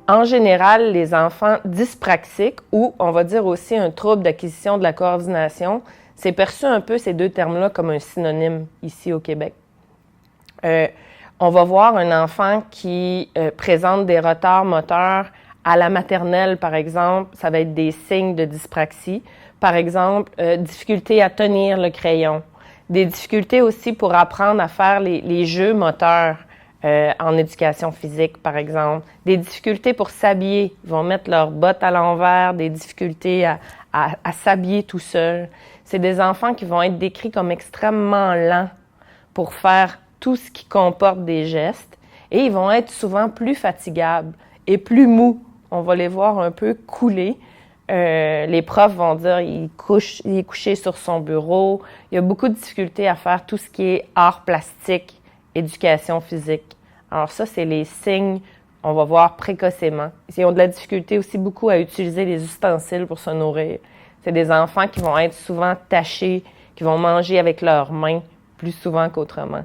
En général, les enfants dyspraxiques, ou on va dire aussi un trouble d'acquisition de la coordination, c'est perçu un peu ces deux termes-là comme un synonyme ici au Québec. On va voir un enfant qui présente des retards moteurs à la maternelle, par exemple, ça va être des signes de dyspraxie. Par exemple, difficulté à tenir le crayon. Des difficultés aussi pour apprendre à faire les jeux moteurs en éducation physique, par exemple. Des difficultés pour s'habiller. Ils vont mettre leurs bottes à l'envers, des difficultés à s'habiller tout seul. C'est des enfants qui vont être décrits comme extrêmement lents pour faire tout ce qui comporte des gestes et ils vont être souvent plus fatigables et plus mous. On va les voir un peu couler. Les profs vont dire il est couché sur son bureau. Il y a beaucoup de difficultés à faire tout ce qui est art plastique, éducation physique. Alors ça, c'est les signes, on va voir précocement. Ils ont de la difficulté aussi beaucoup à utiliser les ustensiles pour se nourrir. C'est des enfants qui vont être souvent tachés, qui vont manger avec leurs mains plus souvent qu'autrement.